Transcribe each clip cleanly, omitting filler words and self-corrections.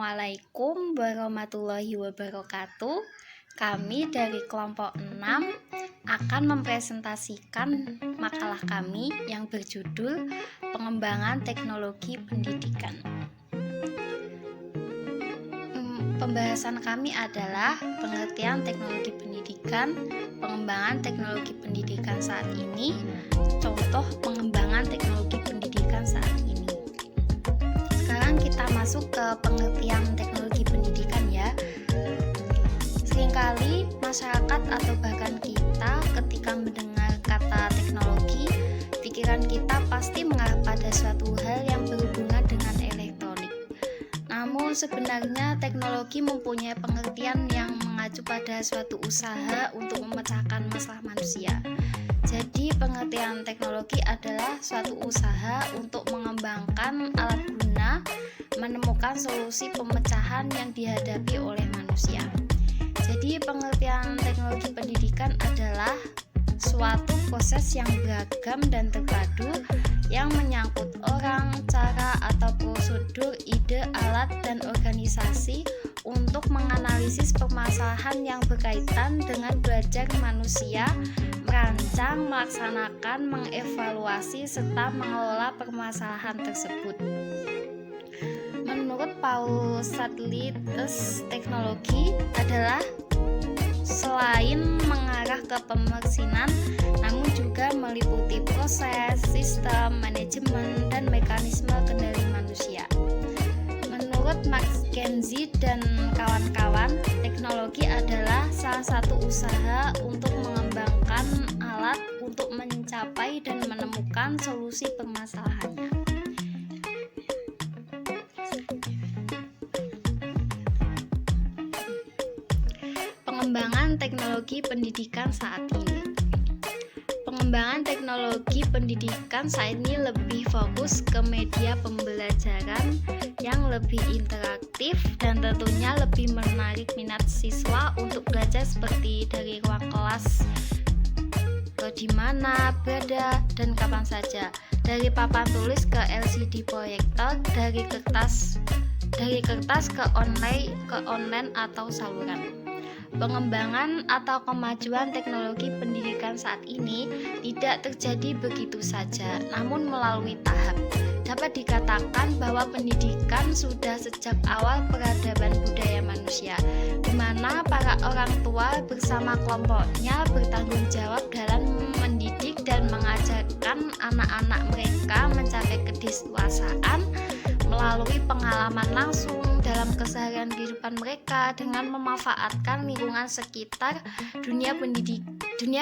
Assalamualaikum warahmatullahi wabarakatuh. Kami dari kelompok 6 akan mempresentasikan makalah kami yang berjudul Pengembangan Teknologi Pendidikan. Pembahasan kami adalah pengertian teknologi pendidikan, pengembangan teknologi pendidikan saat ini, contoh pengembangan teknologi pendidikan saat ini. Sekarang kita masuk ke pengertian teknologi pendidikan ya. Seringkali masyarakat atau bahkan kita ketika mendengar kata teknologi, pikiran kita pasti mengarah pada suatu hal yang berhubungan dengan elektronik. Namun sebenarnya teknologi mempunyai pengertian yang mengacu pada suatu usaha untuk memecahkan masalah manusia. Jadi pengertian teknologi adalah suatu usaha untuk mengembangkan alat guna menemukan solusi pemecahan yang dihadapi oleh manusia. Jadi pengertian teknologi pendidikan adalah suatu proses yang beragam dan terpadu yang menyangkut orang, cara atau prosedur, ide, alat, dan organisasi untuk menganalisis permasalahan yang berkaitan dengan belajar manusia, merancang, melaksanakan, mengevaluasi, serta mengelola permasalahan tersebut. Menurut Paul Sadlius, teknologi adalah selain mengarah ke pemeksinan, namun juga meliputi proses, sistem, manajemen, dan mekanisme kendali manusia. Menurut Max Kenzie dan kawan-kawan, teknologi adalah salah satu usaha untuk mengembangkan alat untuk mencapai dan menemukan solusi permasalahannya. Pengembangan teknologi pendidikan saat ini. Pengembangan teknologi pendidikan saat ini lebih fokus ke media pembelajaran yang lebih interaktif dan tentunya lebih menarik minat siswa untuk belajar seperti dari ruang kelas ke di mana, berada, dan kapan saja. Dari papan tulis ke LCD proyektor, dari kertas ke online atau saluran. Pengembangan atau kemajuan teknologi pendidikan saat ini tidak terjadi begitu saja, namun melalui tahap. Dapat dikatakan bahwa pendidikan sudah sejak awal peradaban budaya manusia, di mana para orang tua bersama kelompoknya bertanggung jawab dalam mendidik dan mengajarkan anak-anak mereka mencapai kedewasaan melalui pengalaman langsung dalam keseharian kehidupan mereka dengan memanfaatkan lingkungan sekitar. Dunia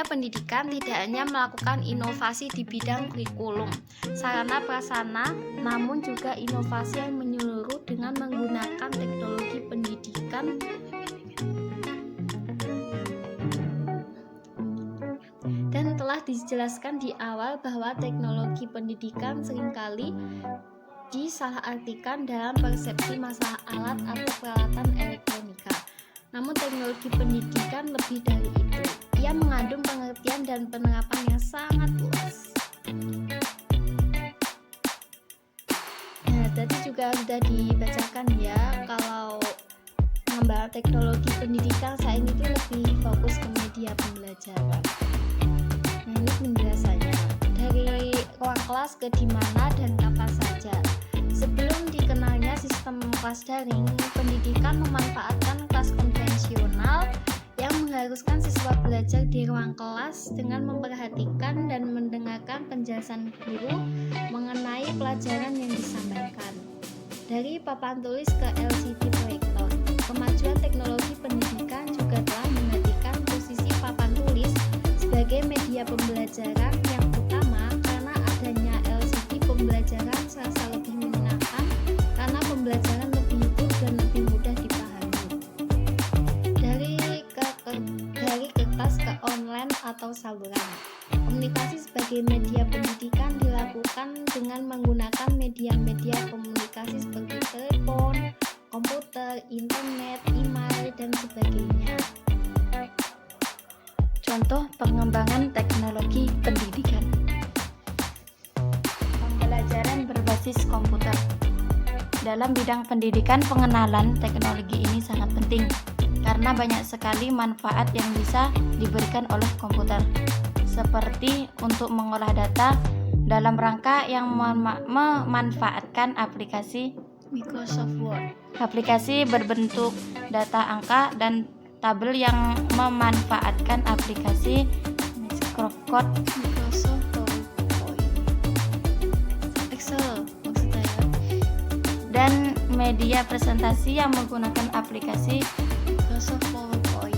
pendidikan tidak hanya melakukan inovasi di bidang kurikulum, sarana prasarana, namun juga inovasi yang menyeluruh dengan menggunakan teknologi pendidikan dan telah dijelaskan di awal bahwa teknologi pendidikan seringkali disalahartikan dalam persepsi masalah alat atau peralatan elektronika. Namun teknologi pendidikan lebih dari itu. Ia mengandung pengertian dan penerapan yang sangat luas. Nah, tadi juga sudah dibacakan ya, kalau pengembangan teknologi pendidikan saat ini itu lebih fokus ke media pembelajaran. Nah, ini penjelasannya. Dari ruang kelas ke di mana dan kapan saja. Sebelum dikenalnya sistem kelas daring, pendidikan memanfaatkan kelas konvensional yang mengharuskan siswa belajar di ruang kelas dengan memperhatikan dan mendengarkan penjelasan guru mengenai pelajaran yang disampaikan. Dari papan tulis ke LCD proyektor, kemajuan teknologi pendidikan juga telah menggantikan posisi papan tulis sebagai media pembelajaran yang utama karena adanya LCD pembelajaran serasa lebih menyenangkan karena pembelajaran lebih hidup dan lebih mudah dipahami. Dari kertas ke online atau saluran. Komunikasi sebagai media pendidikan dilakukan dengan menggunakan media-media komunikasi seperti telepon, komputer, internet, email, dan sebagainya. Contoh pengembangan teknologi pendidikan. Pembelajaran berbasis komputer. Dalam bidang pendidikan, pengenalan teknologi ini sangat penting karena banyak sekali manfaat yang bisa diberikan oleh komputer, seperti untuk mengolah data dalam rangka yang memanfaatkan aplikasi Microsoft Word, aplikasi berbentuk data angka, dan tabel yang memanfaatkan aplikasi Microsoft PowerPoint, Excel maksudnya ya. Dan media presentasi yang menggunakan aplikasi. Microsoft PowerPoint.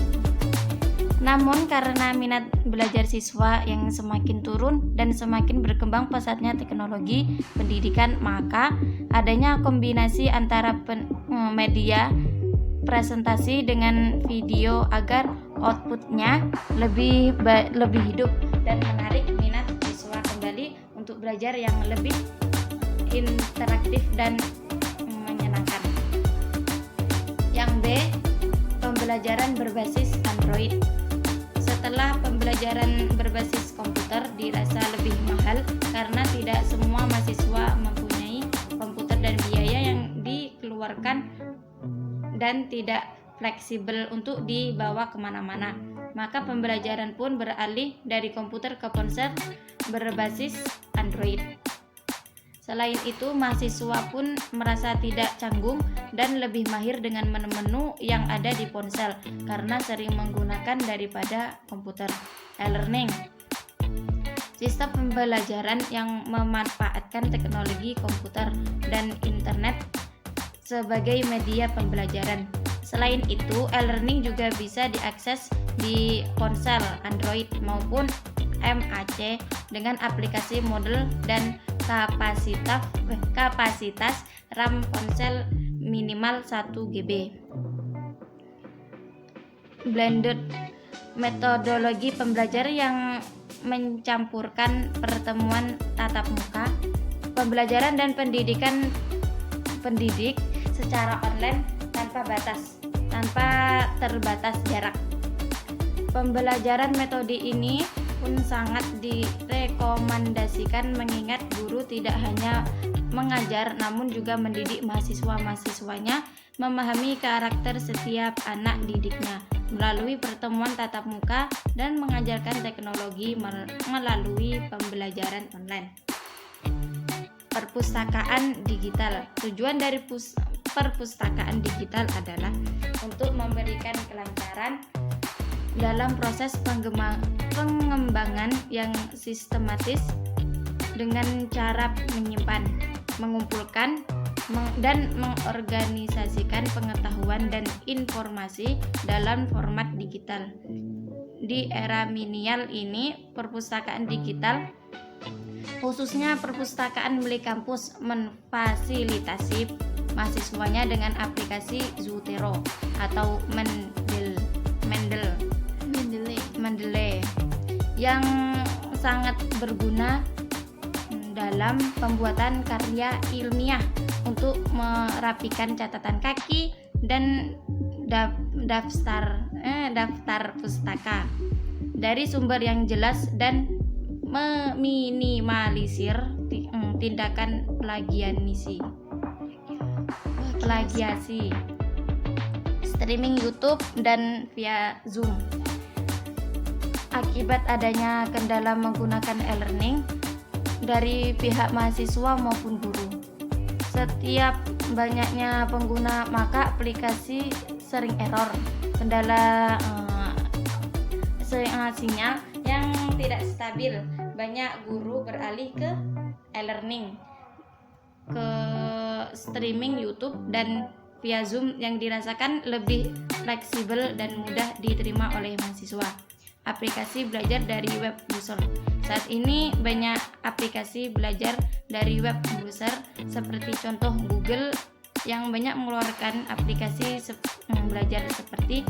Namun karena minat belajar siswa yang semakin turun dan semakin berkembang pesatnya teknologi pendidikan, maka adanya kombinasi antara media presentasi dengan video agar outputnya lebih hidup dan menarik minat siswa kembali untuk belajar yang lebih interaktif dan menyenangkan. Yang B, pembelajaran berbasis Android. Setelah pembelajaran berbasis komputer dirasa lebih mahal karena tidak semua mahasiswa mempunyai komputer dan biaya yang dikeluarkan dan tidak fleksibel untuk dibawa kemana-mana, maka pembelajaran pun beralih dari komputer ke ponsel berbasis Android. Selain itu, mahasiswa pun merasa tidak canggung dan lebih mahir dengan menu-menu yang ada di ponsel karena sering menggunakan daripada komputer. E-learning, sistem pembelajaran yang memanfaatkan teknologi komputer dan internet sebagai media pembelajaran. Selain itu, e-learning juga bisa diakses di ponsel Android maupun Mac dengan aplikasi model dan kapasitas RAM ponsel minimal 1 GB. Blended, metodologi pembelajaran yang mencampurkan pertemuan tatap muka, pembelajaran dan pendidikan pendidik secara online tanpa terbatas jarak. Pembelajaran metode ini pun sangat direkomendasikan mengingat guru tidak hanya mengajar namun juga mendidik mahasiswa-mahasiswanya memahami karakter setiap anak didiknya melalui pertemuan tatap muka dan mengajarkan teknologi melalui pembelajaran online. Perpustakaan digital. Tujuan dari perpustakaan digital adalah untuk memberikan kelancaran dalam proses pengembangan yang sistematis dengan cara menyimpan, mengumpulkan, dan mengorganisasikan pengetahuan dan informasi dalam format digital. Di era milenial ini, perpustakaan digital, khususnya perpustakaan milik kampus, memfasilitasi mahasiswanya dengan aplikasi Zotero atau Mendeley yang sangat berguna dalam pembuatan karya ilmiah untuk merapikan catatan kaki dan daftar pustaka dari sumber yang jelas dan meminimalisir tindakan plagiasi. Streaming YouTube dan via Zoom. Akibat adanya kendala menggunakan e-learning dari pihak mahasiswa maupun guru, setiap banyaknya pengguna maka aplikasi sering error, kendala sinyal yang tidak stabil. Banyak guru beralih ke e-learning, ke streaming YouTube dan via Zoom yang dirasakan lebih fleksibel dan mudah diterima oleh mahasiswa. Aplikasi belajar dari web browser. Saat ini banyak aplikasi belajar dari web browser seperti contoh Google yang banyak mengeluarkan aplikasi belajar seperti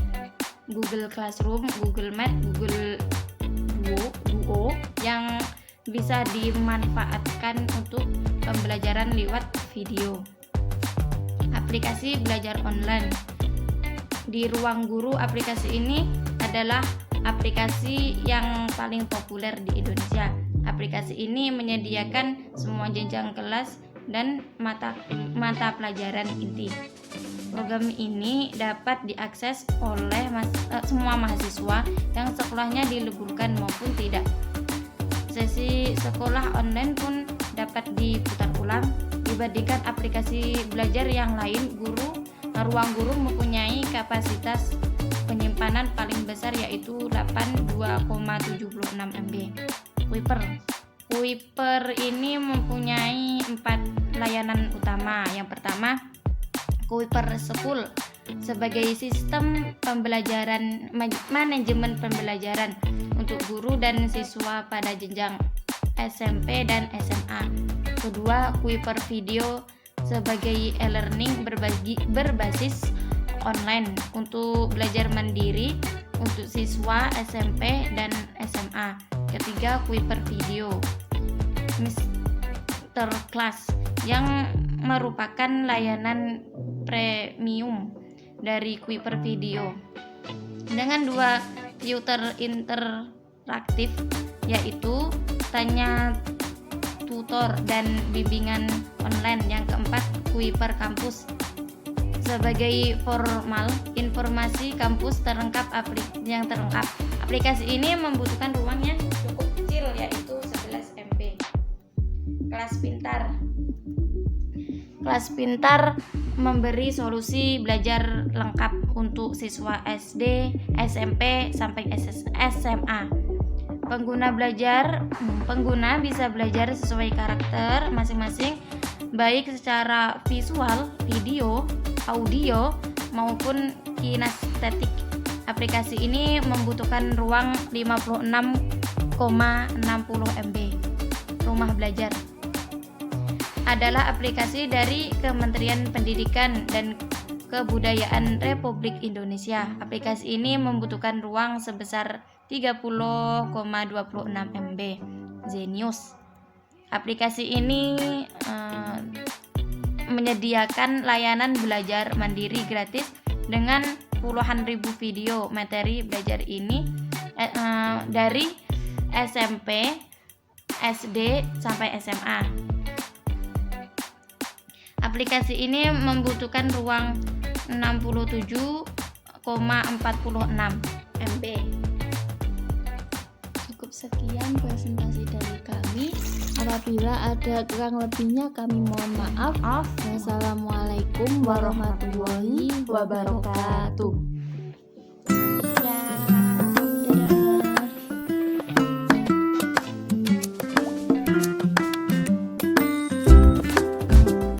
Google Classroom, Google Meet, Google Duo yang bisa dimanfaatkan untuk pembelajaran lewat video. Aplikasi belajar online. Di ruang guru, aplikasi ini adalah aplikasi yang paling populer di Indonesia. Aplikasi ini menyediakan semua jenjang kelas dan mata pelajaran inti. Program ini dapat diakses oleh semua mahasiswa yang sekolahnya diliburkan maupun tidak. Sesi sekolah online pun dapat diputar ulang dibandingkan aplikasi belajar yang lain. Ruang guru mempunyai kapasitas penyimpanan paling besar yaitu 82,76 MB. Kuiper ini mempunyai 4 layanan utama. Yang pertama, Kuiper School sebagai sistem pembelajaran manajemen pembelajaran untuk guru dan siswa pada jenjang SMP dan SMA. Kedua, Kuiper Video sebagai e-learning berbasis online untuk belajar mandiri untuk siswa SMP dan SMA. Ketiga, Kuiper Video Masterclass yang merupakan layanan premium dari Kuiper Video dengan 2 tutor interaktif yaitu tanya tutor dan bimbingan online. Yang keempat, Kuiper Kampus sebagai formal informasi kampus terlengkap yang terlengkap. Aplikasi ini membutuhkan ruang yang cukup kecil yaitu 11 MB. Kelas Pintar memberi solusi belajar lengkap untuk siswa SD, SMP, sampai SMA. Pengguna bisa belajar sesuai karakter masing-masing, baik secara visual, video, audio, maupun kinestetik. Aplikasi ini membutuhkan ruang 56,60 MB. Rumah Belajar adalah aplikasi dari Kementerian Pendidikan dan Kebudayaan Republik Indonesia. Aplikasi ini membutuhkan ruang sebesar 30,26 MB. Zenius. Aplikasi ini menyediakan layanan belajar mandiri gratis dengan puluhan ribu video materi belajar ini dari SMP, SD, sampai SMA. Aplikasi ini membutuhkan ruang 67,46 MB. Cukup sekian presentasi dari kami. Apabila ada kurang lebihnya kami mohon maaf. Wassalamualaikum warahmatullahi wabarakatuh. Ya.